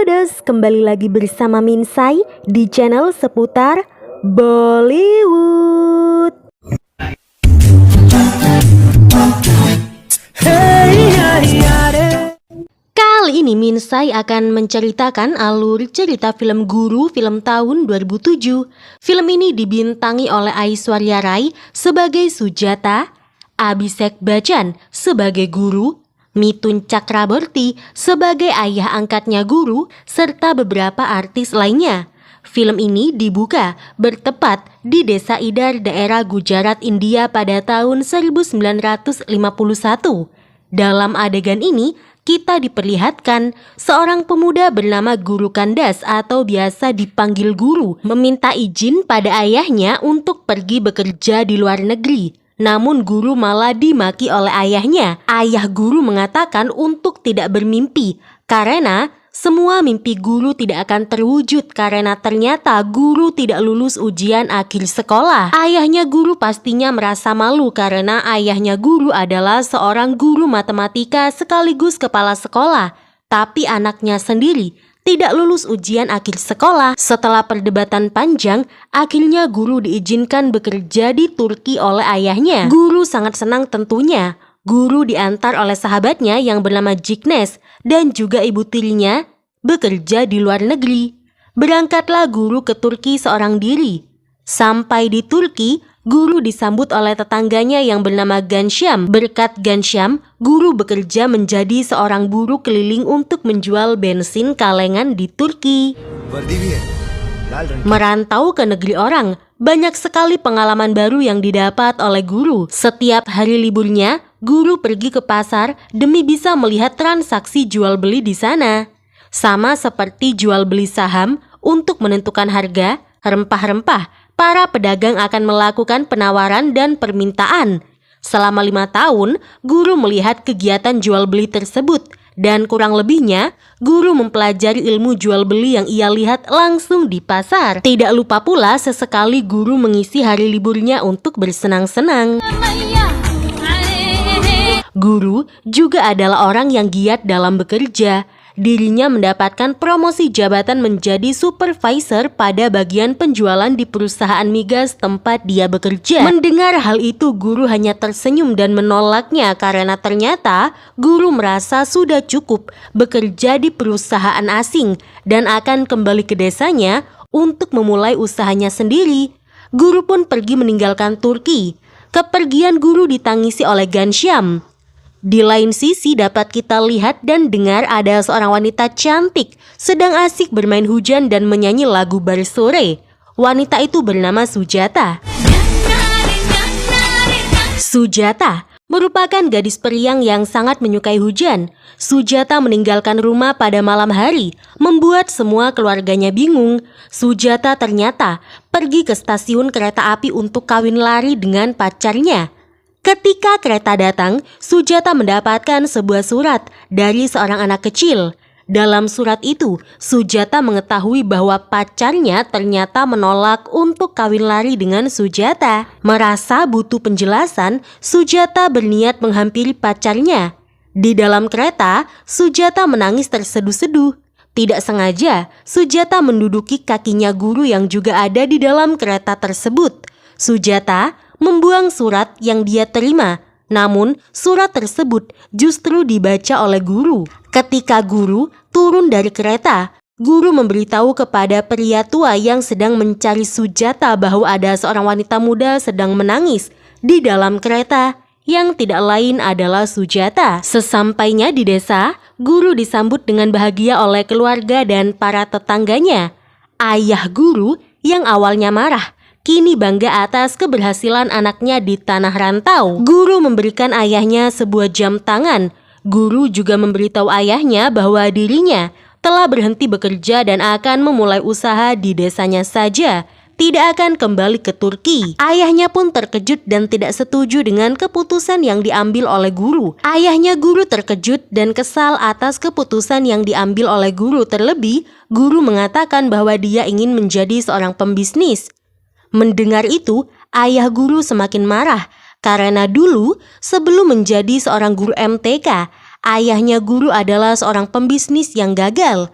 Dos, kembali lagi bersama Minsai di channel seputar Bollywood. Kali ini Minsai akan menceritakan alur cerita film Guru film tahun 2007. Film ini dibintangi oleh Aishwarya Rai sebagai Sujata, Abhishek Bachchan sebagai Guru, Mithun Chakraborty sebagai ayah angkatnya Guru, serta beberapa artis lainnya. Film ini dibuka bertepat di Desa Idar, daerah Gujarat, India pada tahun 1951. Dalam adegan ini, kita diperlihatkan seorang pemuda bernama Guru Kandas atau biasa dipanggil Guru meminta izin pada ayahnya untuk pergi bekerja di luar negeri. Namun Guru malah dimaki oleh ayahnya. Ayah Guru mengatakan untuk tidak bermimpi karena semua mimpi Guru tidak akan terwujud karena ternyata Guru tidak lulus ujian akhir sekolah. Ayahnya Guru pastinya merasa malu karena ayahnya Guru adalah seorang guru matematika sekaligus kepala sekolah. Tapi anaknya sendiri tidak lulus ujian akhir sekolah. Setelah perdebatan panjang, akhirnya Guru diizinkan bekerja di Turki oleh ayahnya. Guru sangat senang tentunya. Guru diantar oleh sahabatnya yang bernama Jignesh dan juga ibu tirinya bekerja di luar negeri. Berangkatlah Guru ke Turki seorang diri. Sampai di Turki, Guru disambut oleh tetangganya yang bernama Ghanshyam. Berkat Ghanshyam, Guru bekerja menjadi seorang buruh keliling untuk menjual bensin kalengan di Turki. Merantau ke negeri orang, banyak sekali pengalaman baru yang didapat oleh Guru. Setiap hari liburnya, Guru pergi ke pasar demi bisa melihat transaksi jual beli di sana. Sama seperti jual beli saham, untuk menentukan harga rempah-rempah, para pedagang akan melakukan penawaran dan permintaan. Selama 5 tahun, Guru melihat kegiatan jual beli tersebut dan kurang lebihnya, Guru mempelajari ilmu jual beli yang ia lihat langsung di pasar. Tidak lupa pula sesekali Guru mengisi hari liburnya untuk bersenang-senang. Guru juga adalah orang yang giat dalam bekerja. Dirinya mendapatkan promosi jabatan menjadi supervisor pada bagian penjualan di perusahaan migas tempat dia bekerja. Mendengar hal itu, Guru hanya tersenyum dan menolaknya karena ternyata Guru merasa sudah cukup bekerja di perusahaan asing dan akan kembali ke desanya untuk memulai usahanya sendiri. Guru pun pergi meninggalkan Turki. Kepergian Guru ditangisi oleh Ghanshyam. Di lain sisi dapat kita lihat dan dengar ada seorang wanita cantik sedang asik bermain hujan dan menyanyi lagu Barsore. Wanita itu bernama Sujata. Sujata merupakan gadis periang yang sangat menyukai hujan. Sujata meninggalkan rumah pada malam hari, membuat semua keluarganya bingung. Sujata ternyata pergi ke stasiun kereta api untuk kawin lari dengan pacarnya. Ketika kereta datang, Sujata mendapatkan sebuah surat dari seorang anak kecil. Dalam surat itu, Sujata mengetahui bahwa pacarnya ternyata menolak untuk kawin lari dengan Sujata. Merasa butuh penjelasan, Sujata berniat menghampiri pacarnya. Di dalam kereta, Sujata menangis terseduh-seduh. Tidak sengaja, Sujata menduduki kakinya Guru yang juga ada di dalam kereta tersebut. Sujata membuang surat yang dia terima, namun surat tersebut justru dibaca oleh Guru. Ketika Guru turun dari kereta, Guru memberitahu kepada pria tua yang sedang mencari Sujata bahwa ada seorang wanita muda sedang menangis di dalam kereta, yang tidak lain adalah Sujata. Sesampainya di desa, Guru disambut dengan bahagia oleh keluarga dan para tetangganya. Ayah Guru yang awalnya marah, kini bangga atas keberhasilan anaknya di tanah rantau. Guru memberikan ayahnya sebuah jam tangan. Guru juga memberitahu ayahnya bahwa dirinya telah berhenti bekerja dan akan memulai usaha di desanya saja, tidak akan kembali ke Turki. Ayahnya pun terkejut dan tidak setuju dengan keputusan yang diambil oleh Guru. Ayahnya Guru terkejut dan kesal atas keputusan yang diambil oleh Guru. Terlebih, Guru mengatakan bahwa dia ingin menjadi seorang pembisnis. Mendengar itu, ayah Guru semakin marah karena dulu sebelum menjadi seorang guru MTK, ayahnya Guru adalah seorang pembisnis yang gagal.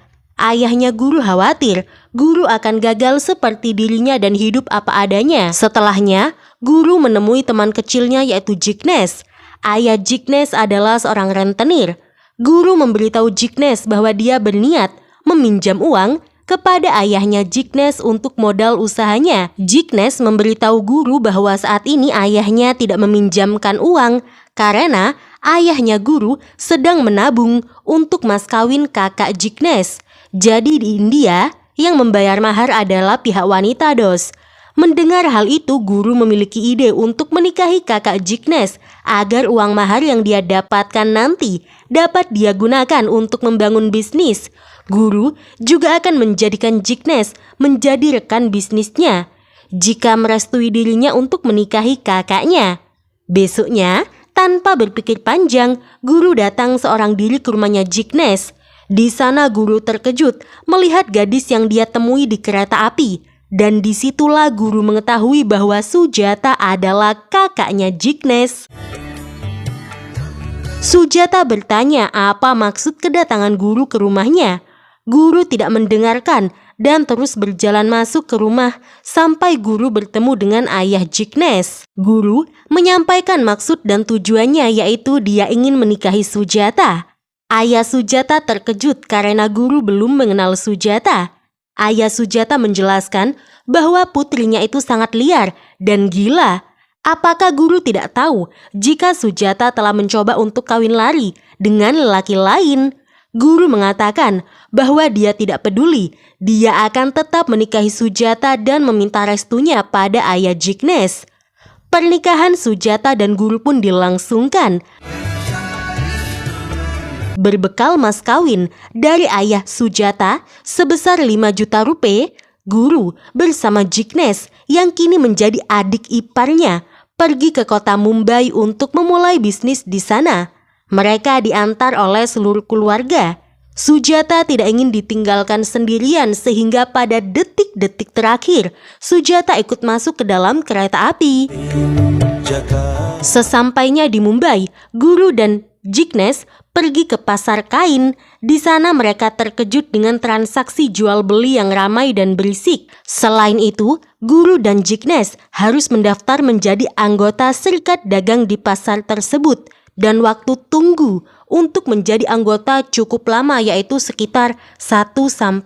ayahnya Guru khawatir Guru akan gagal seperti dirinya dan hidup apa adanya. Setelahnya, Guru menemui teman kecilnya yaitu Jignes. Ayah Jignes adalah seorang rentenir. Guru memberitahu Jignes bahwa dia berniat meminjam uang kepada ayahnya Jignes untuk modal usahanya. Jignes memberitahu Guru bahwa saat ini ayahnya tidak meminjamkan uang karena ayahnya Guru sedang menabung untuk mas kawin kakak Jignes. Jadi di India, yang membayar mahar adalah pihak wanita, dos. Mendengar hal itu, Guru memiliki ide untuk menikahi kakak Jignes agar uang mahar yang dia dapatkan nanti dapat dia gunakan untuk membangun bisnis. Guru juga akan menjadikan Jignes menjadi rekan bisnisnya jika merestui dirinya untuk menikahi kakaknya. Besoknya, tanpa berpikir panjang, Guru datang seorang diri ke rumahnya Jignes. Di sana Guru terkejut melihat gadis yang dia temui di kereta api. Dan disitulah Guru mengetahui bahwa Sujata adalah kakaknya Jignes. Sujata bertanya apa maksud kedatangan Guru ke rumahnya. Guru tidak mendengarkan dan terus berjalan masuk ke rumah sampai Guru bertemu dengan ayah Jignes. Guru menyampaikan maksud dan tujuannya, yaitu dia ingin menikahi Sujata. Ayah Sujata terkejut karena Guru belum mengenal Sujata. Ayah Sujata menjelaskan bahwa putrinya itu sangat liar dan gila. Apakah Guru tidak tahu jika Sujata telah mencoba untuk kawin lari dengan lelaki lain? Guru mengatakan bahwa dia tidak peduli. Dia akan tetap menikahi Sujata dan meminta restunya pada ayah Jignes. Pernikahan Sujata dan Guru pun dilangsungkan. Berbekal mas kawin dari ayah Sujata sebesar 5 juta rupiah, Guru bersama Jignes yang kini menjadi adik iparnya pergi ke kota Mumbai untuk memulai bisnis di sana. Mereka diantar oleh seluruh keluarga. Sujata tidak ingin ditinggalkan sendirian sehingga pada detik-detik terakhir Sujata ikut masuk ke dalam kereta api. Sesampainya di Mumbai, Guru dan Jignes pergi ke pasar kain. Di sana mereka terkejut dengan transaksi jual beli yang ramai dan berisik. Selain itu, Guru dan Jignes harus mendaftar menjadi anggota serikat dagang di pasar tersebut. Dan waktu tunggu untuk menjadi anggota cukup lama, yaitu sekitar 1-5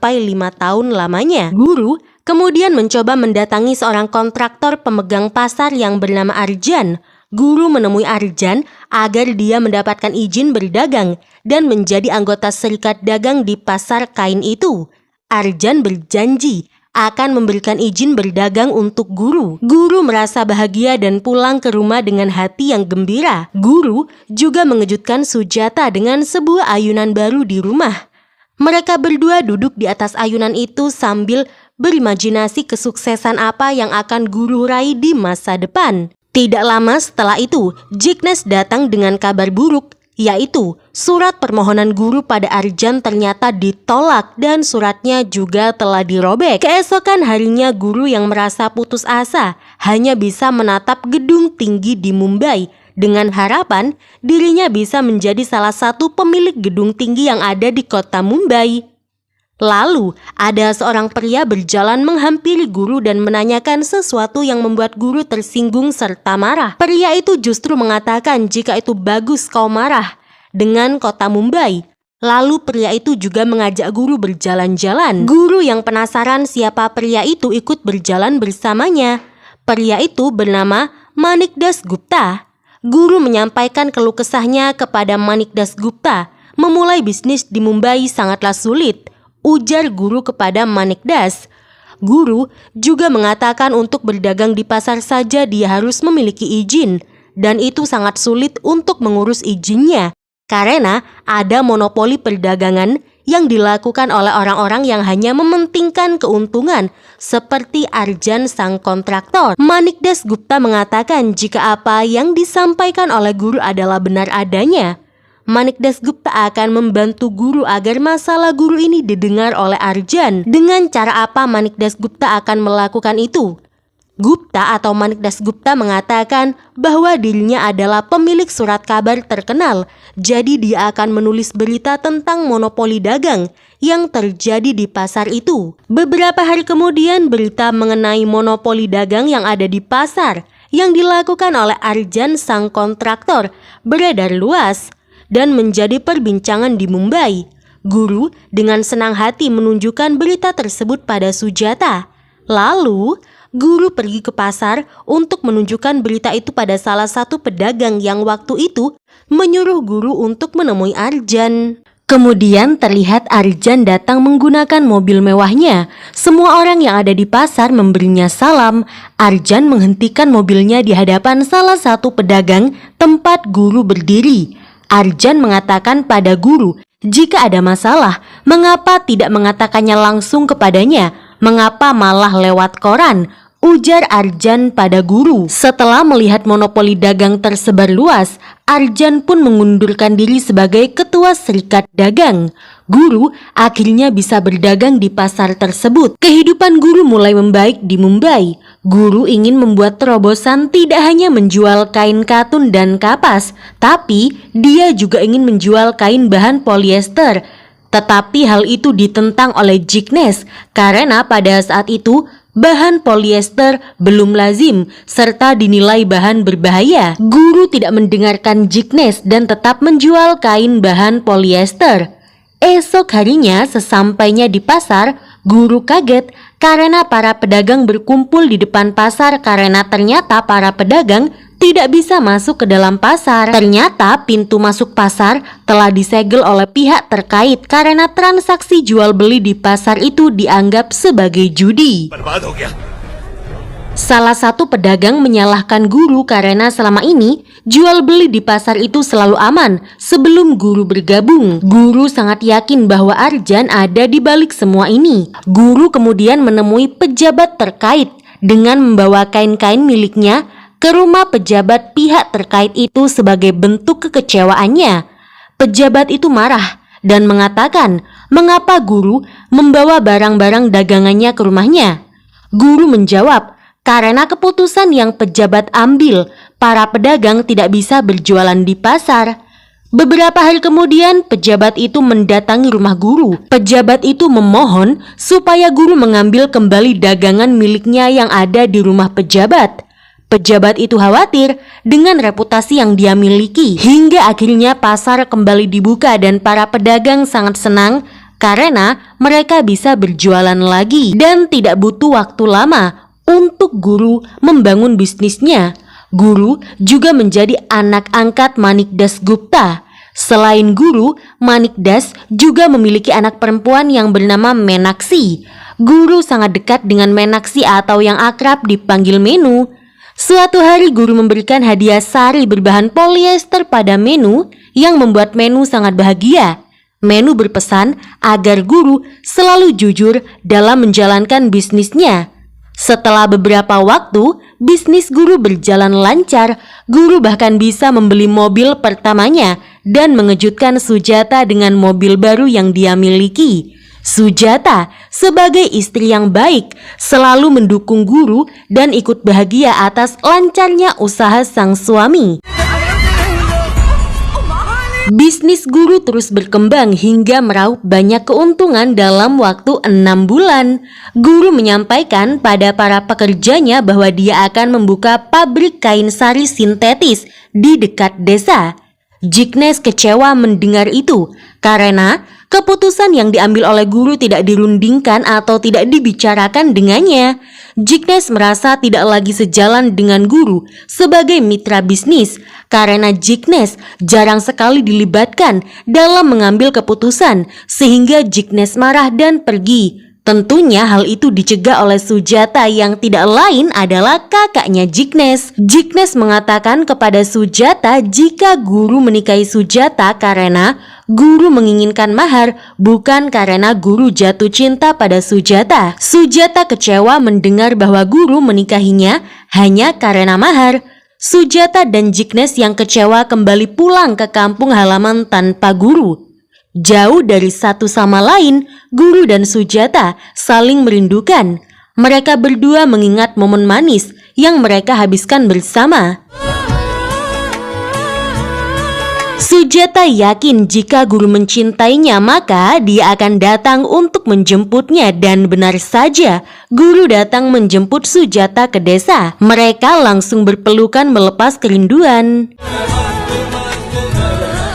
tahun lamanya. Guru kemudian mencoba mendatangi seorang kontraktor pemegang pasar yang bernama Arjan. Guru menemui Arjan agar dia mendapatkan izin berdagang dan menjadi anggota serikat dagang di pasar kain itu. Arjan berjanji akan memberikan izin berdagang untuk Guru. Guru merasa bahagia dan pulang ke rumah dengan hati yang gembira. Guru juga mengejutkan Sujata dengan sebuah ayunan baru di rumah. Mereka berdua duduk di atas ayunan itu sambil berimajinasi kesuksesan apa yang akan Guru raih di masa depan. Tidak lama setelah itu, Jignes datang dengan kabar buruk, yaitu surat permohonan Guru pada Arjan ternyata ditolak dan suratnya juga telah dirobek. Keesokan harinya, Guru yang merasa putus asa hanya bisa menatap gedung tinggi di Mumbai dengan harapan dirinya bisa menjadi salah satu pemilik gedung tinggi yang ada di kota Mumbai. Lalu, ada seorang pria berjalan menghampiri Guru dan menanyakan sesuatu yang membuat Guru tersinggung serta marah. Pria itu justru mengatakan jika itu bagus kau marah dengan kota Mumbai. Lalu pria itu juga mengajak Guru berjalan-jalan. Guru yang penasaran siapa pria itu ikut berjalan bersamanya. Pria itu bernama Manik Das Gupta. Guru menyampaikan keluh kesahnya kepada Manik Das Gupta. Memulai bisnis di Mumbai sangatlah sulit, ujar Guru kepada Manik Das. Guru juga mengatakan untuk berdagang di pasar saja dia harus memiliki izin, dan itu sangat sulit untuk mengurus izinnya karena ada monopoli perdagangan yang dilakukan oleh orang-orang yang hanya mementingkan keuntungan seperti Arjan sang kontraktor. Manik Das Gupta mengatakan jika apa yang disampaikan oleh Guru adalah benar adanya. Manik Das Gupta akan membantu Guru agar masalah Guru ini didengar oleh Arjan. Dengan cara apa Manik Das Gupta akan melakukan itu? Gupta atau Manik Dasgupta mengatakan bahwa dirinya adalah pemilik surat kabar terkenal, jadi dia akan menulis berita tentang monopoli dagang yang terjadi di pasar itu. Beberapa hari kemudian, berita mengenai monopoli dagang yang ada di pasar yang dilakukan oleh Arjan sang kontraktor beredar luas dan menjadi perbincangan di Mumbai. Guru dengan senang hati menunjukkan berita tersebut pada Sujata. Lalu, guru pergi ke pasar untuk menunjukkan berita itu pada salah satu pedagang yang waktu itu menyuruh guru untuk menemui Arjan. Kemudian terlihat Arjan datang menggunakan mobil mewahnya. Semua orang yang ada di pasar memberinya salam. Arjan menghentikan mobilnya di hadapan salah satu pedagang tempat guru berdiri. Arjan mengatakan pada guru, jika ada masalah, mengapa tidak mengatakannya langsung kepadanya? Mengapa malah lewat koran? Ujar Arjan pada guru. Setelah melihat monopoli dagang tersebar luas, Arjan pun mengundurkan diri sebagai ketua serikat dagang. Guru akhirnya bisa berdagang di pasar tersebut. Kehidupan guru mulai membaik di Mumbai. Guru ingin membuat terobosan tidak hanya menjual kain katun dan kapas, tapi dia juga ingin menjual kain bahan polyester. Tetapi hal itu ditentang oleh Jignesh karena pada saat itu bahan polyester belum lazim serta dinilai bahan berbahaya. Guru tidak mendengarkan Jignesh dan tetap menjual kain bahan polyester. Esok harinya sesampainya di pasar, guru kaget karena para pedagang berkumpul di depan pasar karena ternyata para pedagang tidak bisa masuk ke dalam pasar. Ternyata pintu masuk pasar telah disegel oleh pihak terkait karena transaksi jual beli di pasar itu dianggap sebagai judi. Salah satu pedagang menyalahkan guru karena selama ini jual beli di pasar itu selalu aman sebelum guru bergabung. Guru sangat yakin bahwa Arjan ada di balik semua ini. Guru kemudian menemui pejabat terkait dengan membawa kain-kain miliknya ke rumah pejabat pihak terkait itu sebagai bentuk kekecewaannya. Pejabat itu marah dan mengatakan mengapa guru membawa barang-barang dagangannya ke rumahnya. Guru menjawab, karena keputusan yang pejabat ambil, para pedagang tidak bisa berjualan di pasar. Beberapa hari kemudian, pejabat itu mendatangi rumah guru. Pejabat itu memohon supaya guru mengambil kembali dagangan miliknya yang ada di rumah pejabat. Pejabat itu khawatir dengan reputasi yang dia miliki. Hingga akhirnya pasar kembali dibuka dan para pedagang sangat senang karena mereka bisa berjualan lagi dan tidak butuh waktu lama untuk guru membangun bisnisnya. Guru juga menjadi anak angkat Manik Dasgupta. Selain guru, Manik Das juga memiliki anak perempuan yang bernama Menakshi. Guru sangat dekat dengan Menakshi atau yang akrab dipanggil Menu. Suatu hari guru memberikan hadiah sari berbahan polyester pada Menu yang membuat Menu sangat bahagia. Menu berpesan agar guru selalu jujur dalam menjalankan bisnisnya. Setelah beberapa waktu, bisnis guru berjalan lancar. Guru bahkan bisa membeli mobil pertamanya dan mengejutkan Sujata dengan mobil baru yang dia miliki. Sujata sebagai istri yang baik selalu mendukung guru dan ikut bahagia atas lancarnya usaha sang suami. Bisnis guru terus berkembang hingga meraup banyak keuntungan dalam waktu 6 bulan. Guru menyampaikan pada para pekerjanya bahwa dia akan membuka pabrik kain sari sintetis di dekat desa. Jignesh kecewa mendengar itu karena keputusan yang diambil oleh guru tidak dirundingkan atau tidak dibicarakan dengannya. Jignesh merasa tidak lagi sejalan dengan guru sebagai mitra bisnis karena Jignesh jarang sekali dilibatkan dalam mengambil keputusan sehingga Jignesh marah dan pergi. Tentunya hal itu dicegah oleh Sujata yang tidak lain adalah kakaknya Jignesh. Jignesh mengatakan kepada Sujata jika guru menikahi Sujata karena guru menginginkan mahar, bukan karena guru jatuh cinta pada Sujata. Sujata kecewa mendengar bahwa guru menikahinya hanya karena mahar. Sujata dan Jignesh yang kecewa kembali pulang ke kampung halaman tanpa guru. Jauh dari satu sama lain, guru dan Sujata saling merindukan. Mereka berdua mengingat momen manis yang mereka habiskan bersama. Sujata yakin jika guru mencintainya maka dia akan datang untuk menjemputnya, dan benar saja guru datang menjemput Sujata ke desa. Mereka langsung berpelukan melepas kerinduan.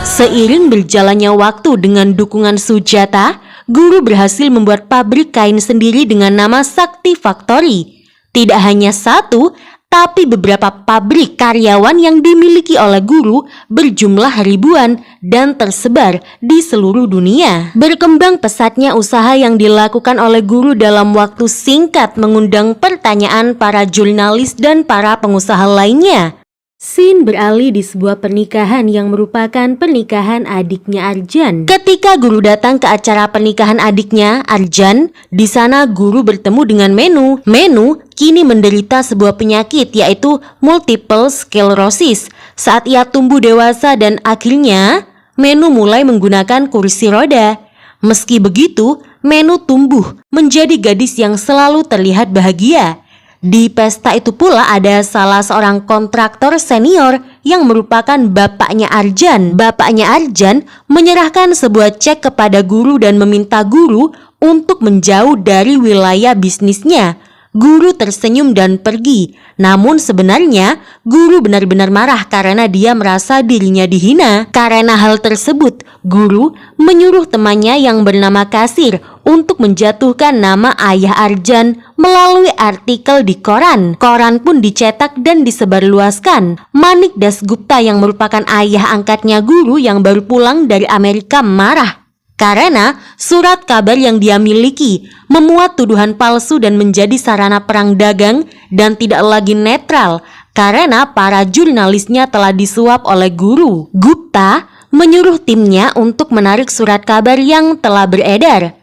Seiring berjalannya waktu dengan dukungan Sujata, guru berhasil membuat pabrik kain sendiri dengan nama Sakti Factory. Tidak hanya satu, tapi beberapa pabrik karyawan yang dimiliki oleh guru berjumlah ribuan dan tersebar di seluruh dunia. Berkembang pesatnya usaha yang dilakukan oleh guru dalam waktu singkat mengundang pertanyaan para jurnalis dan para pengusaha lainnya. Scene beralih di sebuah pernikahan yang merupakan pernikahan adiknya Arjan. Ketika guru datang ke acara pernikahan adiknya, Arjan, di sana guru bertemu dengan Menu. Menu kini menderita sebuah penyakit yaitu multiple sclerosis. Saat ia tumbuh dewasa dan akhirnya Menu mulai menggunakan kursi roda. Meski begitu, Menu tumbuh menjadi gadis yang selalu terlihat bahagia. Di pesta itu pula ada salah seorang kontraktor senior yang merupakan bapaknya Arjan. Bapaknya Arjan menyerahkan sebuah cek kepada guru dan meminta guru untuk menjauh dari wilayah bisnisnya. Guru tersenyum dan pergi. Namun sebenarnya guru benar-benar marah karena dia merasa dirinya dihina. Karena hal tersebut, guru menyuruh temannya yang bernama Kasir untuk menjatuhkan nama ayah Arjan melalui artikel di koran. Koran pun dicetak dan disebarluaskan. Manik Dasgupta yang merupakan ayah angkatnya guru yang baru pulang dari Amerika marah karena surat kabar yang dia miliki memuat tuduhan palsu dan menjadi sarana perang dagang dan tidak lagi netral karena para jurnalisnya telah disuap oleh guru. Gupta menyuruh timnya untuk menarik surat kabar yang telah beredar.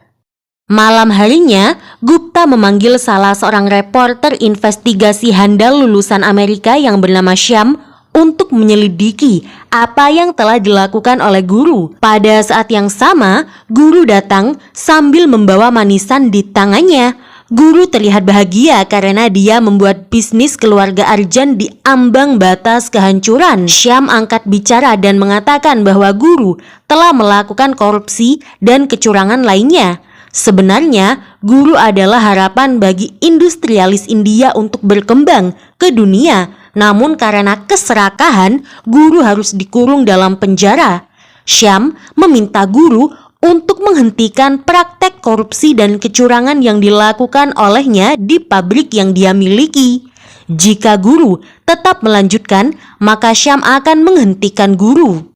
Malam harinya, Gupta memanggil salah seorang reporter investigasi handal lulusan Amerika yang bernama Syam untuk menyelidiki apa yang telah dilakukan oleh guru. Pada saat yang sama, guru datang sambil membawa manisan di tangannya. Guru terlihat bahagia karena dia membuat bisnis keluarga Arjan di ambang batas kehancuran. Syam angkat bicara dan mengatakan bahwa guru telah melakukan korupsi dan kecurangan lainnya. Sebenarnya, guru adalah harapan bagi industrialis India untuk berkembang ke dunia. Namun karena keserakahan, guru harus dikurung dalam penjara. Syam meminta guru untuk menghentikan praktek korupsi dan kecurangan yang dilakukan olehnya di pabrik yang dia miliki. Jika guru tetap melanjutkan, maka Syam akan menghentikan guru.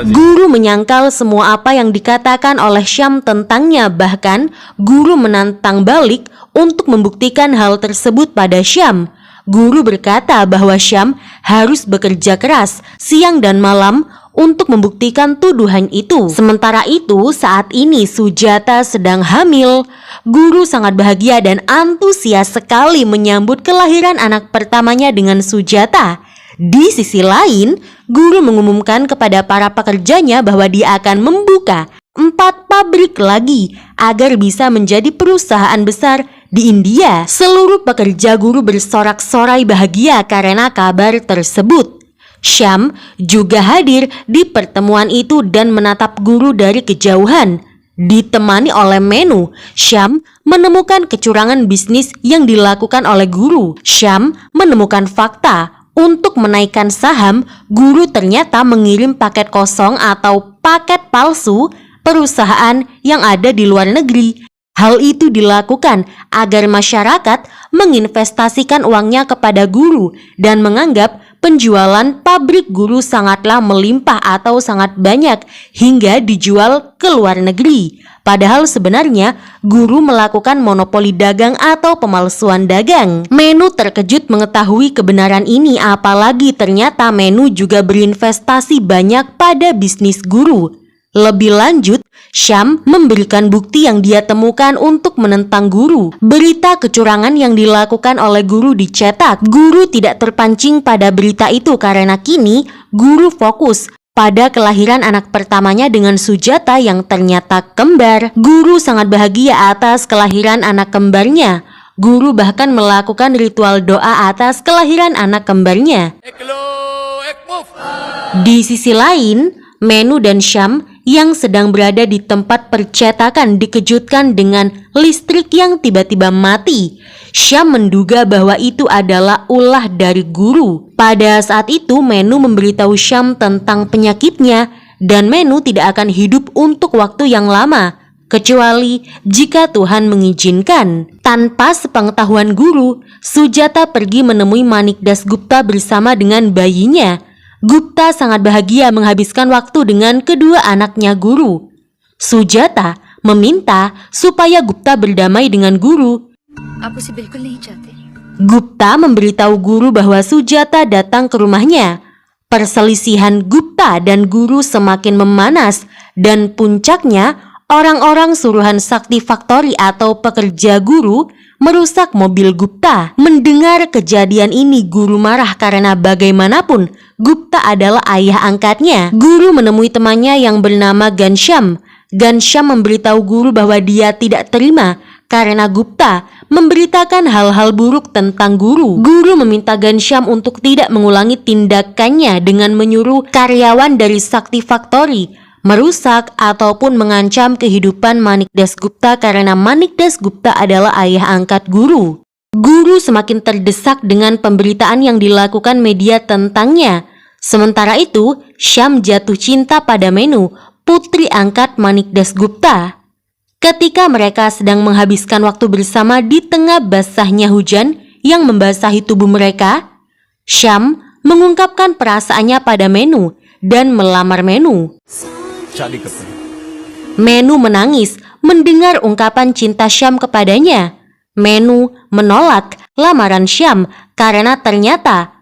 Guru menyangkal semua apa yang dikatakan oleh Syam tentangnya. Bahkan guru menantang balik untuk membuktikan hal tersebut pada Syam. Guru berkata bahwa Syam harus bekerja keras siang dan malam untuk membuktikan tuduhan itu. Sementara itu, saat ini Sujata sedang hamil. Guru sangat bahagia dan antusias sekali menyambut kelahiran anak pertamanya dengan Sujata. Di sisi lain, guru mengumumkan kepada para pekerjanya bahwa dia akan membuka 4 pabrik lagi agar bisa menjadi perusahaan besar di India. Seluruh pekerja guru bersorak-sorai bahagia karena kabar tersebut. Syam juga hadir di pertemuan itu dan menatap guru dari kejauhan. Ditemani oleh Menu, Syam menemukan kecurangan bisnis yang dilakukan oleh guru. Syam menemukan fakta. Untuk menaikkan saham, guru ternyata mengirim paket kosong atau paket palsu perusahaan yang ada di luar negeri. Hal itu dilakukan agar masyarakat menginvestasikan uangnya kepada guru dan menganggap penjualan pabrik guru sangatlah melimpah atau sangat banyak hingga dijual ke luar negeri. Padahal sebenarnya guru melakukan monopoli dagang atau pemalsuan dagang. Menu terkejut mengetahui kebenaran ini, apalagi ternyata Menu juga berinvestasi banyak pada bisnis guru. Lebih lanjut, Syam memberikan bukti yang dia temukan untuk menentang guru. Berita kecurangan yang dilakukan oleh guru dicetak. Guru tidak terpancing pada berita itu karena kini guru fokus pada kelahiran anak pertamanya dengan Sujata yang ternyata kembar. Guru sangat bahagia atas kelahiran anak kembarnya. Guru bahkan melakukan ritual doa atas kelahiran anak kembarnya. Di sisi lain, Menu dan Syam yang sedang berada di tempat percetakan dikejutkan dengan listrik yang tiba-tiba mati. Syam menduga bahwa itu adalah ulah dari guru. Pada saat itu Menu memberitahu Syam tentang penyakitnya dan Menu tidak akan hidup untuk waktu yang lama, kecuali jika Tuhan mengizinkan. Tanpa sepengetahuan guru, Sujata pergi menemui Manik Dasgupta bersama dengan bayinya. Gupta sangat bahagia menghabiskan waktu dengan kedua anaknya guru. Sujata meminta supaya Gupta berdamai dengan guru. Gupta memberitahu guru bahwa Sujata datang ke rumahnya. Perselisihan Gupta dan guru semakin memanas dan puncaknya orang-orang suruhan Sakti Factory atau pekerja guru merusak mobil Gupta. Mendengar kejadian ini guru marah karena bagaimanapun Gupta adalah ayah angkatnya. Guru menemui temannya yang bernama Ghanshyam. Ghanshyam memberitahu guru bahwa dia tidak terima karena Gupta memberitakan hal-hal buruk tentang guru. Guru meminta Ghanshyam untuk tidak mengulangi tindakannya dengan menyuruh karyawan dari Sakti Factory merusak ataupun mengancam kehidupan Manik Dasgupta karena Manik Dasgupta adalah ayah angkat guru. Guru semakin terdesak dengan pemberitaan yang dilakukan media tentangnya. Sementara itu, Syam jatuh cinta pada Menu, putri angkat Manik Dasgupta. Ketika mereka sedang menghabiskan waktu bersama di tengah basahnya hujan yang membasahi tubuh mereka, Syam mengungkapkan perasaannya pada Menu dan melamar Menu. Menu menangis mendengar ungkapan cinta Syam kepadanya. Menu menolak lamaran Syam karena ternyata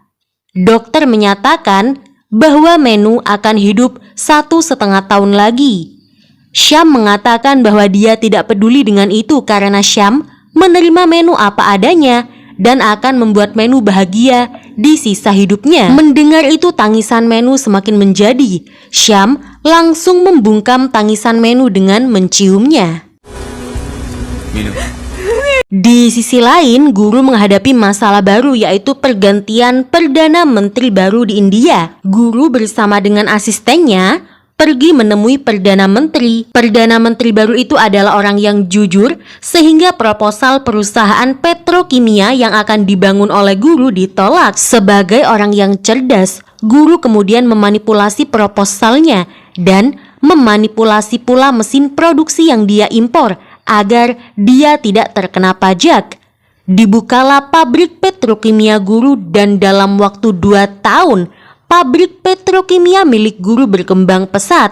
dokter menyatakan bahwa Menu akan hidup 1,5 tahun lagi. Syam mengatakan bahwa dia tidak peduli dengan itu karena Syam menerima Menu apa adanya dan akan membuat Menu bahagia di sisa hidupnya. Mendengar itu tangisan Menu semakin menjadi. Syam langsung membungkam tangisan Menu dengan menciumnya. Di sisi lain, guru menghadapi masalah baru yaitu pergantian Perdana Menteri baru di India. Guru bersama dengan asistennya pergi menemui Perdana Menteri. Perdana Menteri baru itu adalah orang yang jujur sehingga proposal perusahaan petrokimia yang akan dibangun oleh guru ditolak. Sebagai orang yang cerdas, guru kemudian memanipulasi proposalnya dan memanipulasi pula mesin produksi yang dia impor agar dia tidak terkena pajak. Dibukalah pabrik petrokimia guru dan dalam waktu 2 tahun pabrik petrokimia milik guru berkembang pesat.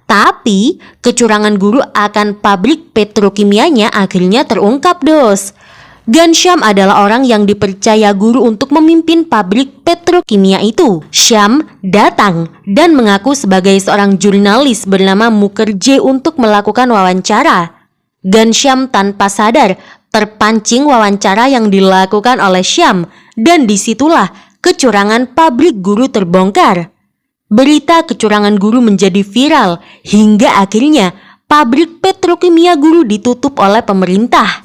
Tapi kecurangan guru akan pabrik petrokimianya akhirnya terungkap, dos. Ghanshyam adalah orang yang dipercaya guru untuk memimpin pabrik petrokimia itu. Syam datang dan mengaku sebagai seorang jurnalis bernama Mukherjee untuk melakukan wawancara. Ghanshyam tanpa sadar terpancing wawancara yang dilakukan oleh Syam dan disitulah kecurangan pabrik guru terbongkar. Berita kecurangan guru menjadi viral hingga akhirnya pabrik petrokimia guru ditutup oleh pemerintah.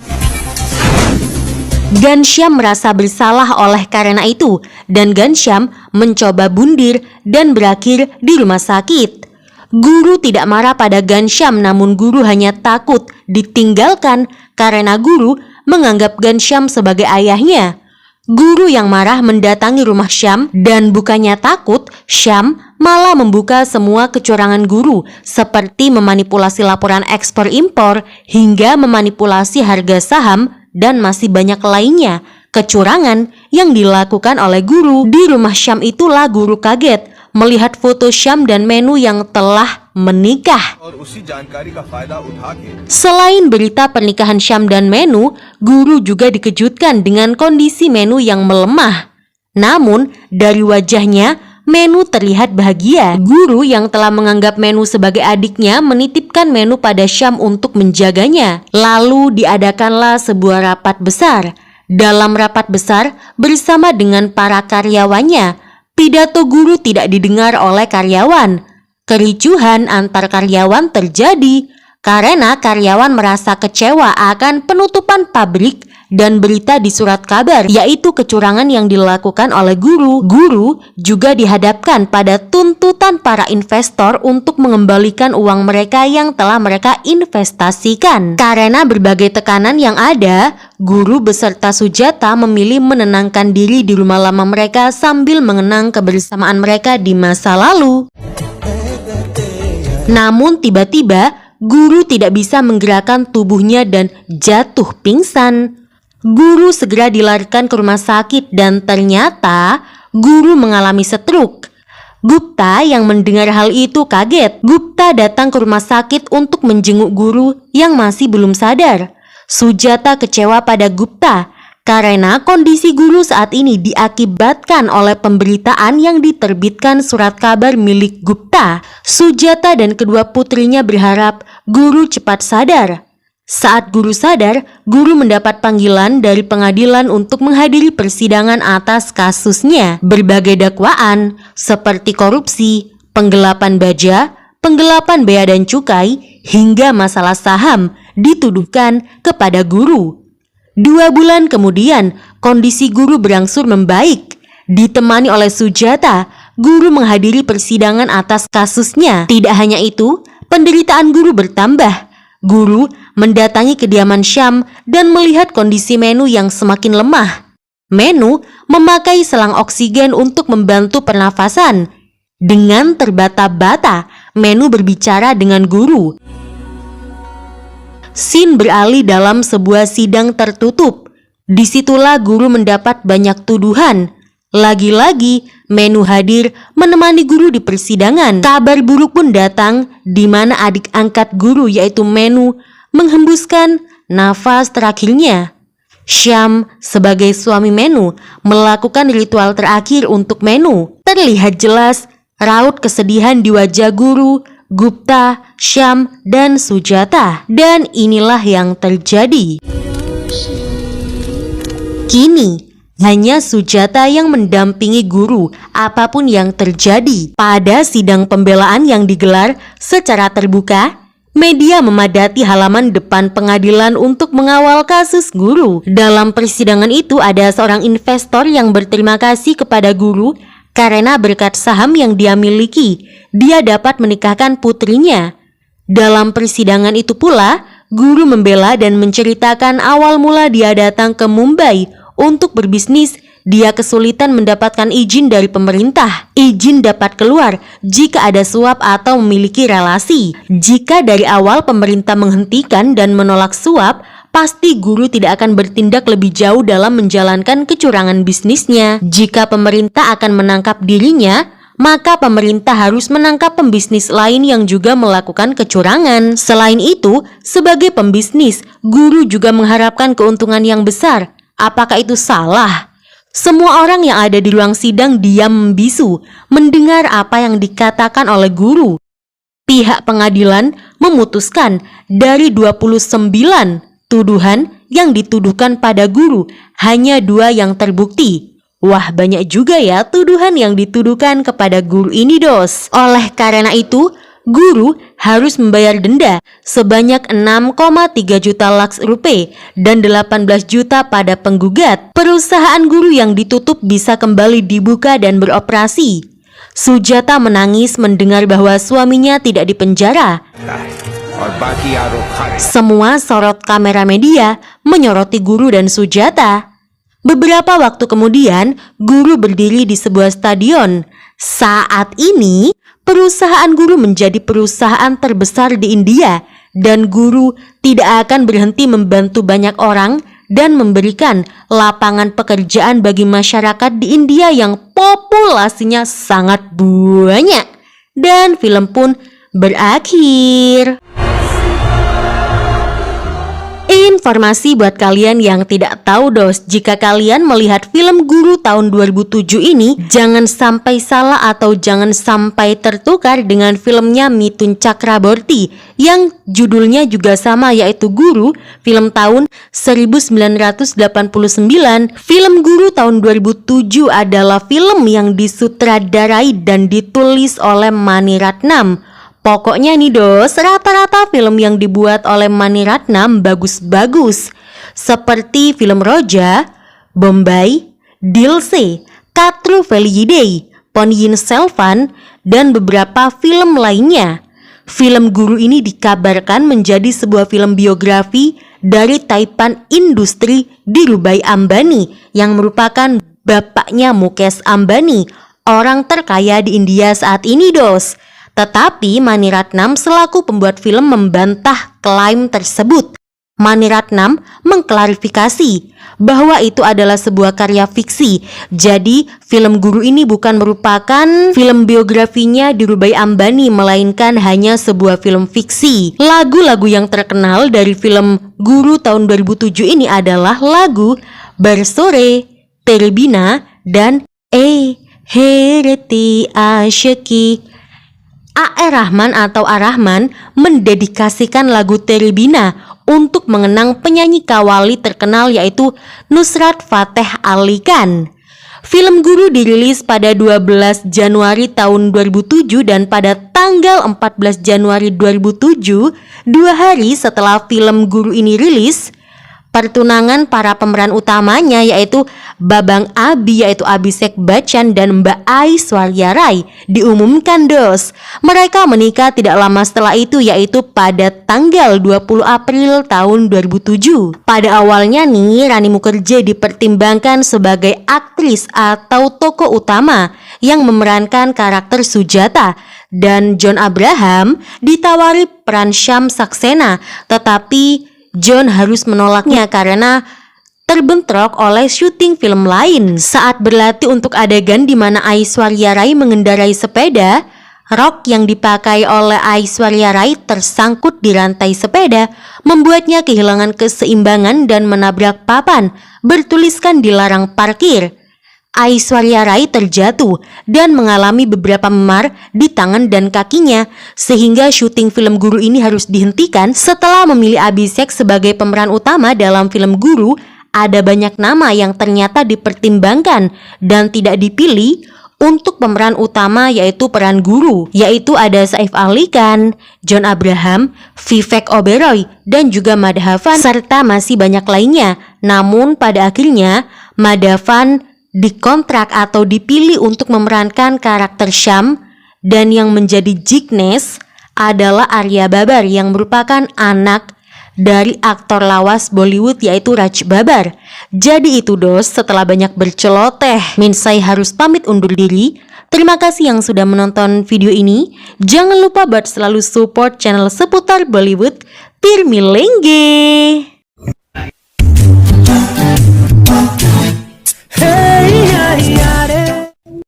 Ghanshyam merasa bersalah oleh karena itu dan Ghanshyam mencoba bundir dan berakhir di rumah sakit. Guru tidak marah pada Ghanshyam namun guru hanya takut ditinggalkan karena guru menganggap Ghanshyam sebagai ayahnya. Guru yang marah mendatangi rumah Syam dan bukannya takut, Syam malah membuka semua kecurangan guru seperti memanipulasi laporan ekspor impor hingga memanipulasi harga saham dan masih banyak lainnya. Kecurangan yang dilakukan oleh guru. Di rumah Syam itulah guru kaget melihat foto Syam dan Menu yang telah menikah. Selain berita pernikahan Syam dan Menu, guru juga dikejutkan dengan kondisi Menu yang melemah. Namun dari wajahnya Menu terlihat bahagia. Guru yang telah menganggap Menu sebagai adiknya menitipkan Menu pada Syam untuk menjaganya. Lalu diadakanlah sebuah rapat besar. Dalam rapat besar bersama dengan para karyawannya, pidato guru tidak didengar oleh karyawan. Kericuhan antar karyawan terjadi karena karyawan merasa kecewa akan penutupan pabrik dan berita di surat kabar, yaitu kecurangan yang dilakukan oleh guru. Guru juga dihadapkan pada tuntutan para investor untuk mengembalikan uang mereka yang telah mereka investasikan. Karena berbagai tekanan yang ada, guru beserta Sujata memilih menenangkan diri di rumah lama mereka sambil mengenang kebersamaan mereka di masa lalu. Namun tiba-tiba guru tidak bisa menggerakkan tubuhnya dan jatuh pingsan. Guru segera dilarikan ke rumah sakit dan ternyata guru mengalami stroke. Gupta yang mendengar hal itu kaget. Gupta datang ke rumah sakit untuk menjenguk guru yang masih belum sadar. Sujata kecewa pada Gupta karena kondisi guru saat ini diakibatkan oleh pemberitaan yang diterbitkan surat kabar milik Gupta. Sujata dan kedua putrinya berharap guru cepat sadar. Saat guru sadar, guru mendapat panggilan dari pengadilan untuk menghadiri persidangan atas kasusnya. Berbagai dakwaan seperti korupsi, penggelapan baja, penggelapan bea dan cukai, hingga masalah saham dituduhkan kepada guru. 2 bulan kemudian, kondisi guru berangsur membaik. Ditemani oleh Sujata, guru menghadiri persidangan atas kasusnya. Tidak hanya itu, penderitaan guru bertambah. Guru mendatangi kediaman Syam dan melihat kondisi Menu yang semakin lemah. Menu memakai selang oksigen untuk membantu pernafasan. Dengan terbata-bata, Menu berbicara dengan guru. Scene beralih dalam sebuah sidang tertutup. Disitulah guru mendapat banyak tuduhan. Lagi-lagi Menu hadir menemani guru di persidangan. Kabar buruk pun datang di mana adik angkat guru yaitu Menu menghembuskan nafas terakhirnya. Syam sebagai suami Menu melakukan ritual terakhir untuk Menu. Terlihat jelas raut kesedihan di wajah guru, Gupta, Syam, dan Sujata. Dan inilah yang terjadi. Kini, hanya Sujata yang mendampingi guru apapun yang terjadi. Pada sidang pembelaan yang digelar secara terbuka, media memadati halaman depan pengadilan untuk mengawal kasus guru. Dalam persidangan itu ada seorang investor yang berterima kasih kepada guru karena berkat saham yang dia miliki, dia dapat menikahkan putrinya. Dalam persidangan itu pula, guru membela dan menceritakan awal mula dia datang ke Mumbai untuk berbisnis. Dia kesulitan mendapatkan izin dari pemerintah. Izin dapat keluar jika ada suap atau memiliki relasi. Jika dari awal pemerintah menghentikan dan menolak suap, pasti guru tidak akan bertindak lebih jauh dalam menjalankan kecurangan bisnisnya. Jika pemerintah akan menangkap dirinya, maka pemerintah harus menangkap pembisnis lain yang juga melakukan kecurangan. Selain itu, sebagai pembisnis, guru juga mengharapkan keuntungan yang besar. Apakah itu salah? Semua orang yang ada di ruang sidang diam membisu mendengar apa yang dikatakan oleh guru. Pihak pengadilan memutuskan dari 29 tuduhan yang dituduhkan pada guru, hanya 2 yang terbukti. Wah, banyak juga ya tuduhan yang dituduhkan kepada guru ini, dos. Oleh karena itu, guru harus membayar denda sebanyak 6,3 juta Lakhs rupiah dan 18 juta pada penggugat. Perusahaan guru yang ditutup bisa kembali dibuka dan beroperasi. Sujata menangis mendengar bahwa suaminya tidak dipenjara. Semua sorot kamera media menyoroti guru dan Sujata. Beberapa waktu kemudian, guru berdiri di sebuah stadion. Saat ini, perusahaan guru menjadi perusahaan terbesar di India dan guru tidak akan berhenti membantu banyak orang dan memberikan lapangan pekerjaan bagi masyarakat di India yang populasinya sangat banyak. Dan film pun berakhir. informasi buat kalian yang tidak tahu dos, jika kalian melihat film Guru tahun 2007 ini, jangan sampai salah atau jangan sampai tertukar dengan filmnya Mithun Chakraborty yang judulnya juga sama yaitu Guru, film tahun 1989. Film Guru tahun 2007 adalah film yang disutradarai dan ditulis oleh Mani Ratnam. Pokoknya nih dos, rata-rata film yang dibuat oleh Mani Ratnam bagus-bagus. Seperti film Roja, Bombay, Dil Se, Katru Veliyidei, Ponniyin Selvan, dan beberapa film lainnya. Film Guru ini dikabarkan menjadi sebuah film biografi dari taipan industri Dhirubhai Ambani yang merupakan bapaknya Mukesh Ambani, orang terkaya di India saat ini dos. Tetapi Mani Ratnam selaku pembuat film membantah klaim tersebut. Mani Ratnam mengklarifikasi bahwa itu adalah sebuah karya fiksi. Jadi film Guru ini bukan merupakan film biografinya Dhirubhai Ambani, melainkan hanya sebuah film fiksi. Lagu-lagu yang terkenal dari film Guru tahun 2007 ini adalah lagu Bersore, Tere Bina, dan Hereti Asyiki. A.R. Rahman atau Ar-Rahman mendedikasikan lagu Tere Bina untuk mengenang penyanyi kawali terkenal yaitu Nusrat Fateh Ali Khan. Film Guru dirilis pada 12 Januari tahun 2007 dan pada tanggal 14 Januari 2007, 2 hari setelah film Guru ini rilis, pertunangan para pemeran utamanya yaitu Babang Abi yaitu Abhishek Bachchan dan Mbak Aishwarya Rai diumumkan dos. Mereka menikah tidak lama setelah itu yaitu pada tanggal 20 April tahun 2007. Pada awalnya nih Rani Mukherjee dipertimbangkan sebagai aktris atau tokoh utama yang memerankan karakter Sujata dan John Abraham ditawari peran Syam Saksena, tetapi John harus menolaknya karena terbentrok oleh syuting film lain. Saat berlatih untuk adegan di mana Aishwarya Rai mengendarai sepeda, rok yang dipakai oleh Aishwarya Rai tersangkut di rantai sepeda, membuatnya kehilangan keseimbangan dan menabrak papan bertuliskan dilarang parkir. Aishwarya Rai terjatuh dan mengalami beberapa memar di tangan dan kakinya, sehingga syuting film Guru ini harus dihentikan. Setelah memilih Abhishek sebagai pemeran utama dalam film Guru, ada banyak nama yang ternyata dipertimbangkan dan tidak dipilih untuk pemeran utama yaitu peran Guru, yaitu ada Saif Ali Khan, John Abraham, Vivek Oberoi, dan juga Madhavan, serta masih banyak lainnya. Namun pada akhirnya Madhavan dikontrak atau dipilih untuk memerankan karakter Syam, dan yang menjadi Jignesh adalah Arya Babar yang merupakan anak dari aktor lawas Bollywood yaitu Raj Babar. Jadi itu dos, setelah banyak berceloteh, Minsai harus pamit undur diri. Terima kasih yang sudah menonton video ini. Jangan lupa buat selalu support channel seputar Bollywood Tirmilengge.